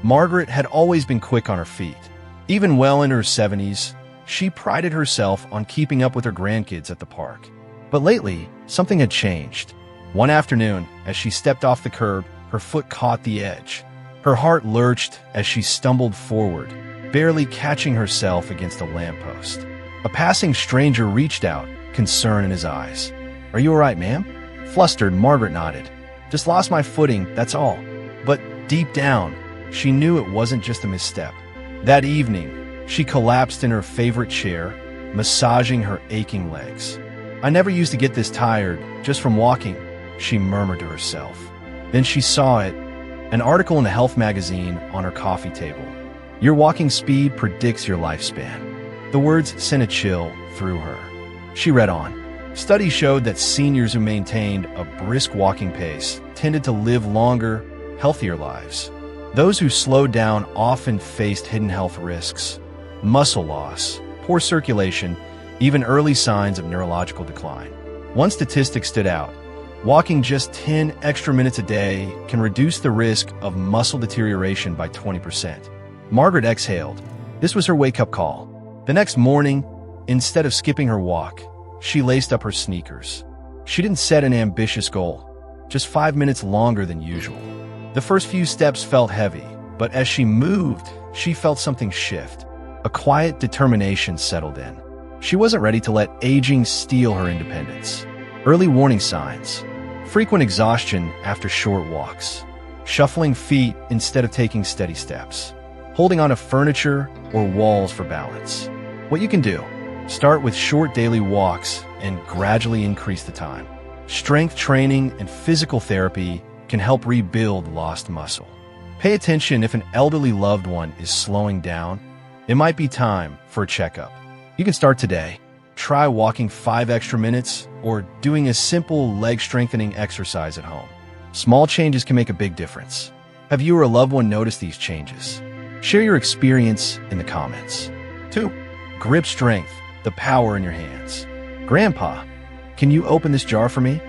Margaret had always been quick on her feet. Even well into her 70s, she prided herself on keeping up with her grandkids at the park. But lately, something had changed. One afternoon, as she stepped off the curb, her foot caught the edge. Her heart lurched as she stumbled forward, barely catching herself against a lamppost. A passing stranger reached out, concern in his eyes. "Are you all right, ma'am?" Flustered, Margaret nodded. "Just lost my footing, that's all." But deep down, she knew it wasn't just a misstep. That evening, she collapsed in her favorite chair, massaging her aching legs. "I never used to get this tired, just from walking," she murmured to herself. Then she saw it, an article in a health magazine on her coffee table. "Your walking speed predicts your lifespan." The words sent a chill through her. She read on. Studies showed that seniors who maintained a brisk walking pace tended to live longer, healthier lives. Those who slowed down often faced hidden health risks, muscle loss, poor circulation, even early signs of neurological decline. One statistic stood out. Walking just 10 extra minutes a day can reduce the risk of muscle deterioration by 20%. Margaret exhaled. This was her wake-up call. The next morning, instead of skipping her walk, she laced up her sneakers. She didn't set an ambitious goal, just 5 minutes longer than usual. The first few steps felt heavy, but as she moved, she felt something shift. A quiet determination settled in. She wasn't ready to let aging steal her independence. Early warning signs: frequent exhaustion after short walks, shuffling feet instead of taking steady steps, holding onto furniture or walls for balance. What you can do: start with short daily walks and gradually increase the time. Strength training and physical therapy can help rebuild lost muscle. Pay attention if an elderly loved one is slowing down. It might be time for a checkup. You can start today. Try walking 5 extra minutes or doing a simple leg strengthening exercise at home. Small changes can make a big difference. Have you or a loved one noticed these changes? Share your experience in the comments. 2. Grip strength, the power in your hands. "Grandpa, can you open this jar for me?"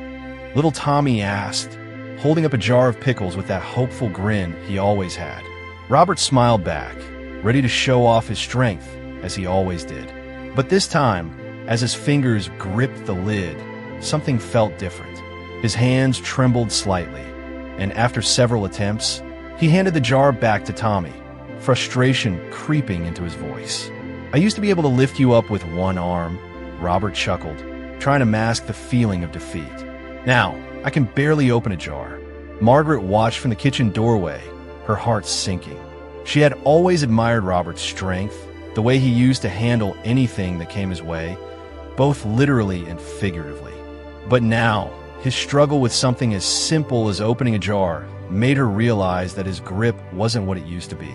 Little Tommy asked, holding up a jar of pickles with that hopeful grin he always had. Robert smiled back, ready to show off his strength, as he always did. But this time, as his fingers gripped the lid, something felt different. His hands trembled slightly, and after several attempts, he handed the jar back to Tommy, frustration creeping into his voice. "I used to be able to lift you up with one arm," Robert chuckled, trying to mask the feeling of defeat. "Now, I can barely open a jar." Margaret watched from the kitchen doorway, her heart sinking. She had always admired Robert's strength, the way he used to handle anything that came his way, both literally and figuratively. But now, his struggle with something as simple as opening a jar made her realize that his grip wasn't what it used to be.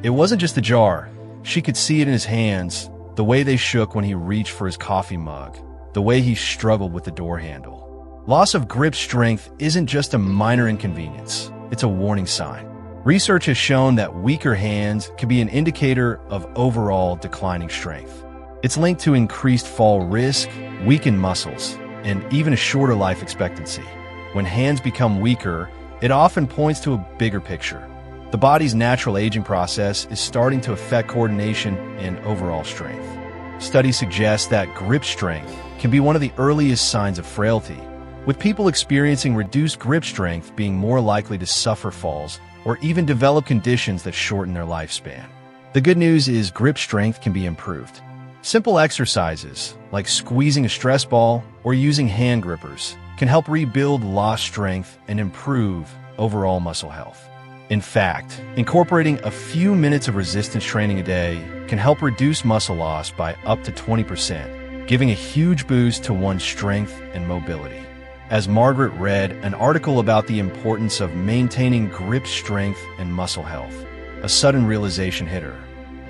It wasn't just a jar. She could see it in his hands, the way they shook when he reached for his coffee mug, the way he struggled with the door handle. Loss of grip strength isn't just a minor inconvenience, it's a warning sign. Research has shown that weaker hands can be an indicator of overall declining strength. It's linked to increased fall risk, weakened muscles, and even a shorter life expectancy. When hands become weaker, it often points to a bigger picture. The body's natural aging process is starting to affect coordination and overall strength. Studies suggest that grip strength can be one of the earliest signs of frailty, with people experiencing reduced grip strength being more likely to suffer falls or even develop conditions that shorten their lifespan. The good news is grip strength can be improved. Simple exercises, like squeezing a stress ball or using hand grippers, can help rebuild lost strength and improve overall muscle health. In fact, incorporating a few minutes of resistance training a day can help reduce muscle loss by up to 20%, giving a huge boost to one's strength and mobility. As Margaret read an article about the importance of maintaining grip strength and muscle health, a sudden realization hit her.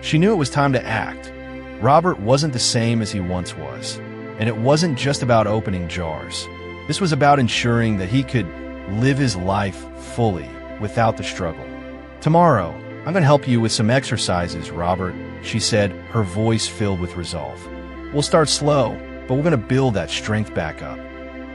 She knew it was time to act. Robert wasn't the same as he once was, and it wasn't just about opening jars. This was about ensuring that he could live his life fully without the struggle. "Tomorrow, I'm going to help you with some exercises, Robert," she said, her voice filled with resolve. "We'll start slow, but we're going to build that strength back up.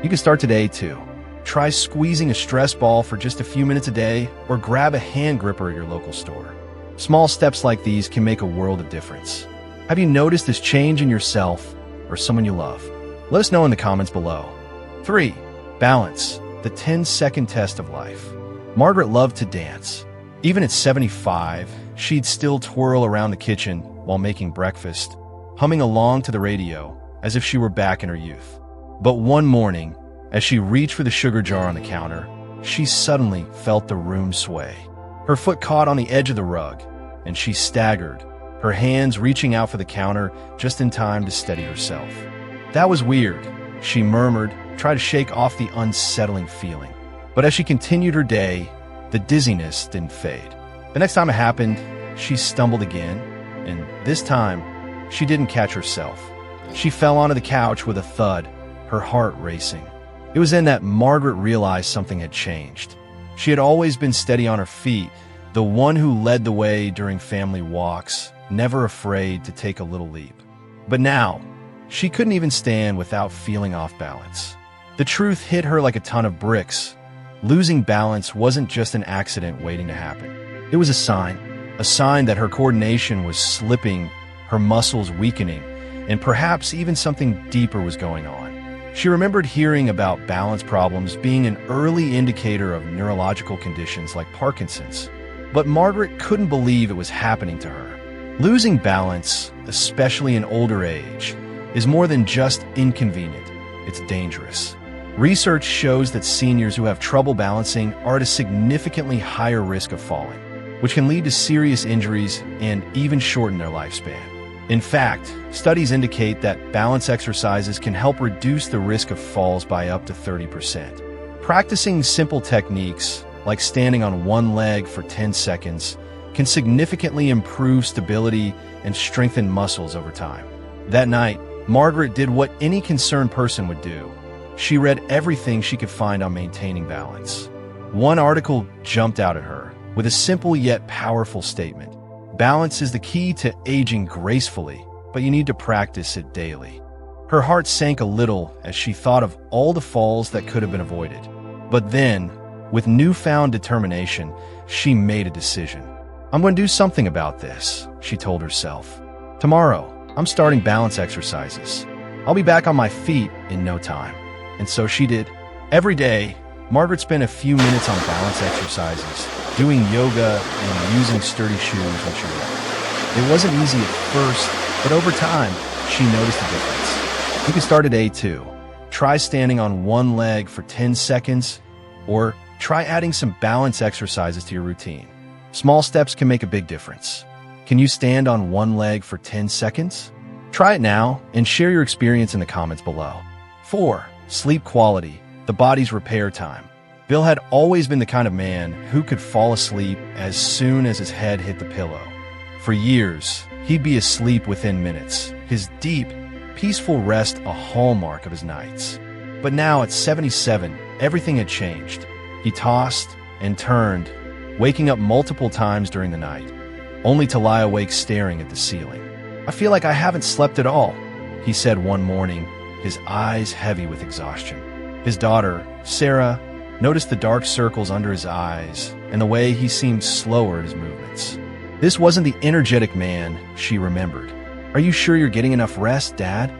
You can start today, too." Try squeezing a stress ball for just a few minutes a day, or grab a hand gripper at your local store. Small steps like these can make a world of difference. Have you noticed this change in yourself or someone you love? Let us know in the comments below. 3. Balance, the 10-second test of life. Margaret loved to dance. Even at 75, she'd still twirl around the kitchen while making breakfast, humming along to the radio as if she were back in her youth. But one morning, as she reached for the sugar jar on the counter, she suddenly felt the room sway. Her foot caught on the edge of the rug, and she staggered, her hands reaching out for the counter just in time to steady herself. "That was weird," she murmured, trying to shake off the unsettling feeling. But as she continued her day, the dizziness didn't fade. The next time it happened, she stumbled again, and this time, she didn't catch herself. She fell onto the couch with a thud, her heart racing. It was then that Margaret realized something had changed. She had always been steady on her feet, the one who led the way during family walks, never afraid to take a little leap. But now, she couldn't even stand without feeling off balance. The truth hit her like a ton of bricks. Losing balance wasn't just an accident waiting to happen. It was a sign that her coordination was slipping, her muscles weakening, and perhaps even something deeper was going on. She remembered hearing about balance problems being an early indicator of neurological conditions like Parkinson's. But Margaret couldn't believe it was happening to her. Losing balance, especially in older age, is more than just inconvenient. It's dangerous. Research shows that seniors who have trouble balancing are at a significantly higher risk of falling, which can lead to serious injuries and even shorten their lifespan. In fact, studies indicate that balance exercises can help reduce the risk of falls by up to 30%. Practicing simple techniques, like standing on one leg for 10 seconds, can significantly improve stability and strengthen muscles over time. That night, Margaret did what any concerned person would do. She read everything she could find on maintaining balance. One article jumped out at her with a simple yet powerful statement. Balance is the key to aging gracefully, but you need to practice it daily. Her heart sank a little as she thought of all the falls that could have been avoided. But then, with newfound determination, she made a decision. "I'm going to do something about this," she told herself. "Tomorrow, I'm starting balance exercises. I'll be back on my feet in no time." And so she did. Every day, Margaret spent a few minutes on balance exercises, doing yoga and using sturdy shoes when she walked. It wasn't easy at first, but over time, she noticed a difference. You can start today too. Try standing on one leg for 10 seconds, or try adding some balance exercises to your routine. Small steps can make a big difference. Can you stand on one leg for 10 seconds? Try it now and share your experience in the comments below. 4. Sleep quality, the body's repair time. Bill had always been the kind of man who could fall asleep as soon as his head hit the pillow. For years, he'd be asleep within minutes, his deep, peaceful rest a hallmark of his nights. But now at 77, everything had changed. He tossed and turned, waking up multiple times during the night, only to lie awake staring at the ceiling. "I feel like I haven't slept at all," he said one morning, his eyes heavy with exhaustion. His daughter, Sarah, noticed the dark circles under his eyes and the way he seemed slower in his movements. This wasn't the energetic man she remembered. "Are you sure you're getting enough rest, Dad?"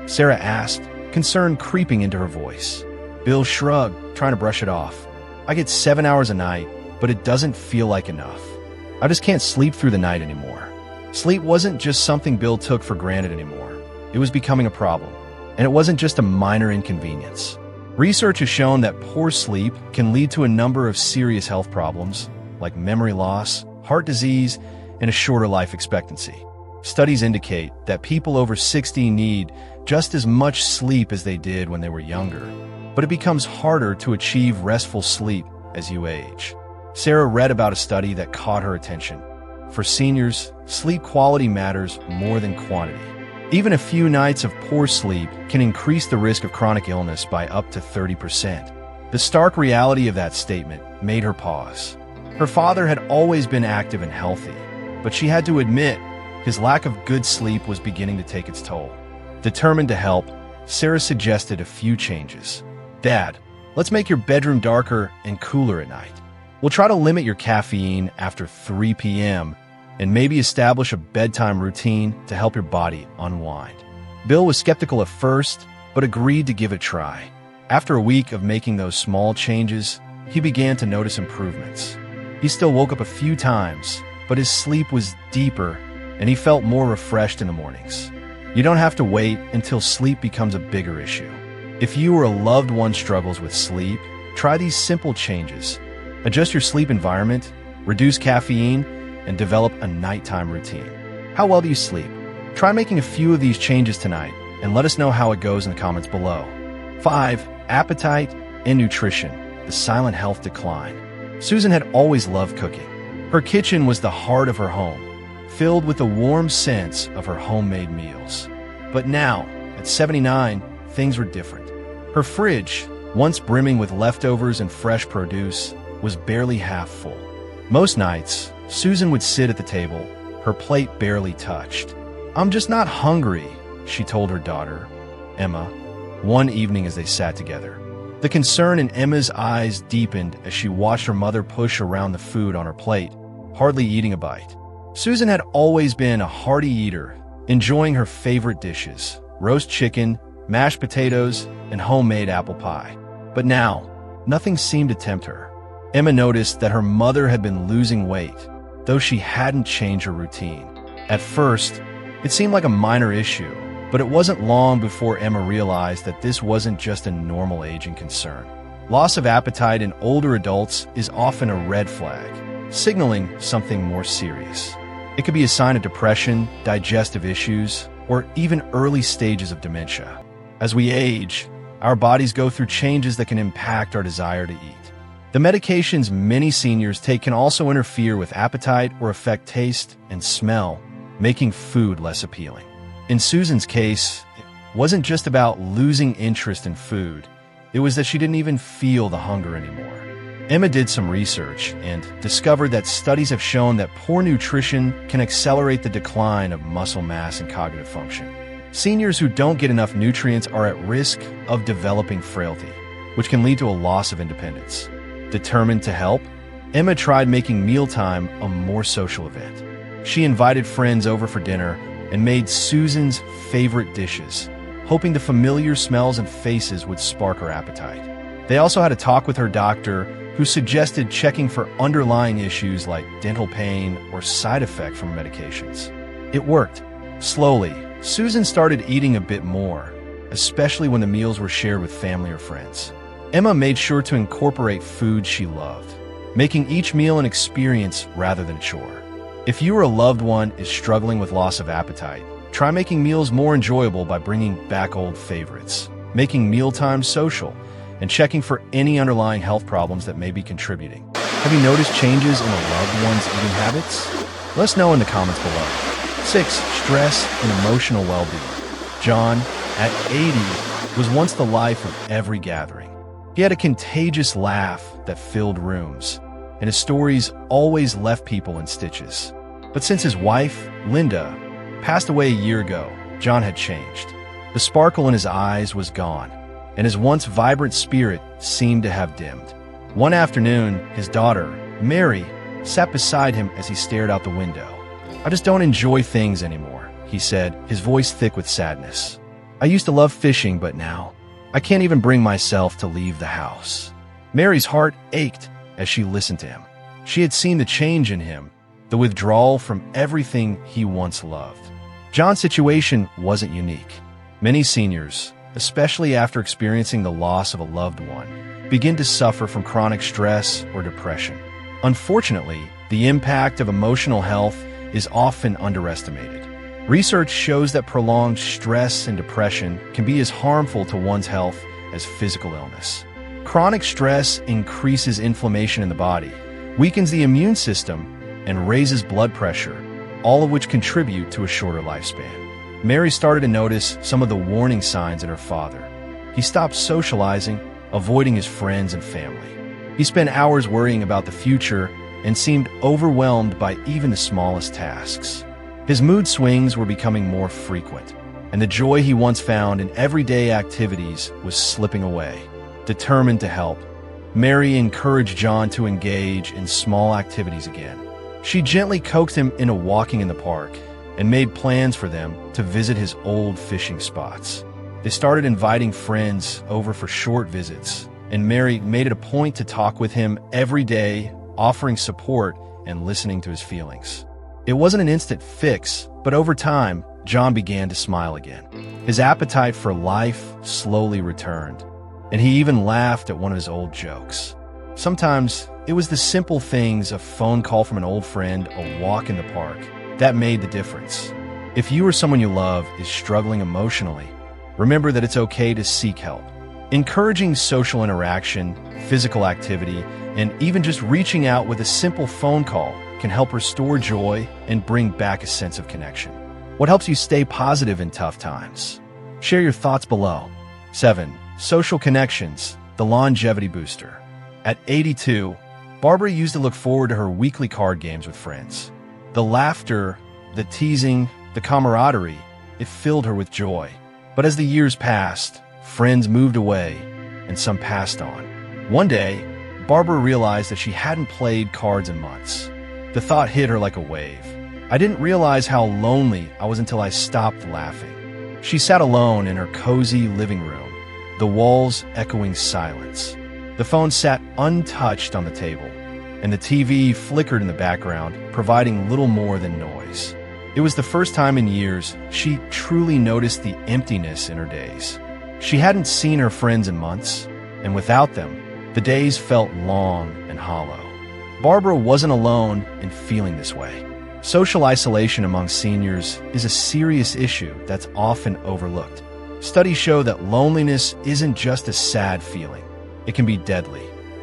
Sarah asked, concern creeping into her voice. Bill shrugged, trying to brush it off. "I get 7 hours a night, but it doesn't feel like enough. I just can't sleep through the night anymore." Sleep wasn't just something Bill took for granted anymore. It was becoming a problem. And it wasn't just a minor inconvenience. Research has shown that poor sleep can lead to a number of serious health problems, like memory loss, heart disease, and a shorter life expectancy. Studies indicate that people over 60 need just as much sleep as they did when they were younger, but it becomes harder to achieve restful sleep as you age. Sarah read about a study that caught her attention. For seniors, sleep quality matters more than quantity. Even a few nights of poor sleep can increase the risk of chronic illness by up to 30%. The stark reality of that statement made her pause. Her father had always been active and healthy, but she had to admit his lack of good sleep was beginning to take its toll. Determined to help, Sarah suggested a few changes. "Dad, Let's make your bedroom darker and cooler at night. We'll try to limit your caffeine after 3 p.m. and maybe establish a bedtime routine to help your body unwind. Bill was skeptical at first, but agreed to give it a try. After a week of making those small changes, he began to notice improvements. He still woke up a few times, but his sleep was deeper and he felt more refreshed in the mornings. You don't have to wait until sleep becomes a bigger issue. If you or a loved one struggles with sleep, try these simple changes. Adjust your sleep environment, reduce caffeine, and develop a nighttime routine. How well do you sleep? Try making a few of these changes tonight and let us know how it goes in the comments below. 5. Appetite and nutrition, the silent health decline. Susan had always loved cooking. Her kitchen was the heart of her home, filled with a warm sense of her homemade meals. But now, at 79, things were different. Her fridge, once brimming with leftovers and fresh produce, was barely half full. Most nights, Susan would sit at the table, her plate barely touched. "I'm just not hungry," she told her daughter, Emma, one evening as they sat together. The concern in Emma's eyes deepened as she watched her mother push around the food on her plate, hardly eating a bite. Susan had always been a hearty eater, enjoying her favorite dishes: roast chicken, mashed potatoes, and homemade apple pie. But now, nothing seemed to tempt her. Emma noticed that her mother had been losing weight, though she hadn't changed her routine. At first, it seemed like a minor issue, but it wasn't long before Emma realized that this wasn't just a normal aging concern. Loss of appetite in older adults is often a red flag, signaling something more serious. It could be a sign of depression, digestive issues, or even early stages of dementia. As we age, our bodies go through changes that can impact our desire to eat. The medications many seniors take can also interfere with appetite or affect taste and smell, making food less appealing. In Susan's case, it wasn't just about losing interest in food. It was that she didn't even feel the hunger anymore. Emma did some research and discovered that studies have shown that poor nutrition can accelerate the decline of muscle mass and cognitive function. Seniors who don't get enough nutrients are at risk of developing frailty, which can lead to a loss of independence. Determined to help, Emma tried making mealtime a more social event. She invited friends over for dinner and made Susan's favorite dishes, hoping the familiar smells and faces would spark her appetite. They also had a talk with her doctor, who suggested checking for underlying issues like dental pain or side effect from medications. It worked. Slowly, Susan started eating a bit more, especially when the meals were shared with family or friends. Emma made sure to incorporate food she loved, making each meal an experience rather than a chore. If you or a loved one is struggling with loss of appetite, try making meals more enjoyable by bringing back old favorites, making mealtime social, and checking for any underlying health problems that may be contributing. Have you noticed changes in a loved one's eating habits? Let us know in the comments below. 6. Stress and emotional well-being. John, at 80, was once the life of every gathering. He had a contagious laugh that filled rooms, and his stories always left people in stitches. But since his wife, Linda, passed away a year ago, John had changed. The sparkle in his eyes was gone, and his once vibrant spirit seemed to have dimmed. One afternoon, his daughter, Mary, sat beside him as he stared out the window. "I just don't enjoy things anymore," he said, his voice thick with sadness. "I used to love fishing, but now, I can't even bring myself to leave the house." Mary's heart ached as she listened to him. She had seen the change in him, the withdrawal from everything he once loved. John's situation wasn't unique. Many seniors, especially after experiencing the loss of a loved one, begin to suffer from chronic stress or depression. Unfortunately, the impact of emotional health is often underestimated. Research shows that prolonged stress and depression can be as harmful to one's health as physical illness. Chronic stress increases inflammation in the body, weakens the immune system, and raises blood pressure, all of which contribute to a shorter lifespan. Mary started to notice some of the warning signs in her father. He stopped socializing, avoiding his friends and family. He spent hours worrying about the future and seemed overwhelmed by even the smallest tasks. His mood swings were becoming more frequent, and the joy he once found in everyday activities was slipping away. Determined to help, Mary encouraged John to engage in small activities again. She gently coaxed him into walking in the park and made plans for them to visit his old fishing spots. They started inviting friends over for short visits, and Mary made it a point to talk with him every day, offering support and listening to his feelings. It wasn't an instant fix, but over time, John began to smile again. His appetite for life slowly returned, and he even laughed at one of his old jokes. Sometimes, it was the simple things, a phone call from an old friend, a walk in the park, that made the difference. If you or someone you love is struggling emotionally, remember that it's okay to seek help. Encouraging social interaction, physical activity, and even just reaching out with a simple phone call can help restore joy and bring back a sense of connection. What helps you stay positive in tough times? Share your thoughts below. 7. Social connections, the longevity booster. At 82, Barbara used to look forward to her weekly card games with friends. The laughter, the teasing, the camaraderie, it filled her with joy. But as the years passed, friends moved away, and some passed on. One day, Barbara realized that she hadn't played cards in months. The thought hit her like a wave. I didn't realize how lonely I was until I stopped laughing. She sat alone in her cozy living room, the walls echoing silence. The phone sat untouched on the table, and the TV flickered in the background, providing little more than noise. It was the first time in years she truly noticed the emptiness in her days. She hadn't seen her friends in months, and without them, the days felt long and hollow. Barbara wasn't alone in feeling this way. Social isolation among seniors is a serious issue that's often overlooked. Studies show that loneliness isn't just a sad feeling. It can be deadly.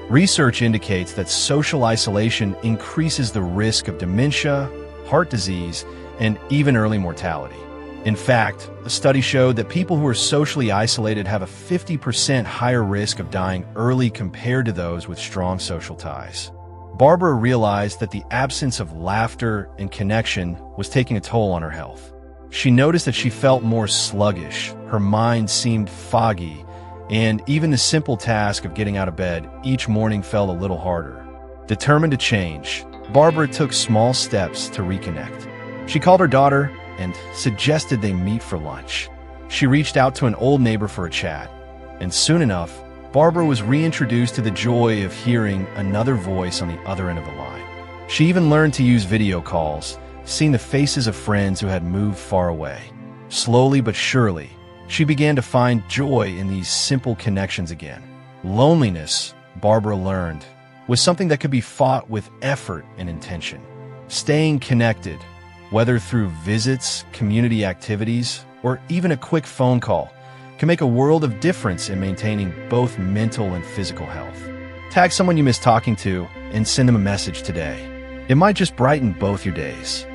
Research indicates that social isolation increases the risk of dementia, heart disease, and even early mortality. In fact, a study showed that people who are socially isolated have a 50% higher risk of dying early compared to those with strong social ties. Barbara realized that the absence of laughter and connection was taking a toll on her health. She noticed that she felt more sluggish, her mind seemed foggy, and even the simple task of getting out of bed each morning felt a little harder. Determined to change, Barbara took small steps to reconnect. She called her daughter and suggested they meet for lunch. She reached out to an old neighbor for a chat, and soon enough, Barbara was reintroduced to the joy of hearing another voice on the other end of the line. She even learned to use video calls, seeing the faces of friends who had moved far away. Slowly but surely, she began to find joy in these simple connections again. Loneliness, Barbara learned, was something that could be fought with effort and intention. Staying connected, whether through visits, community activities, or even a quick phone call, can make a world of difference in maintaining both mental and physical health. Tag someone you miss talking to and send them a message today. It might just brighten both your days.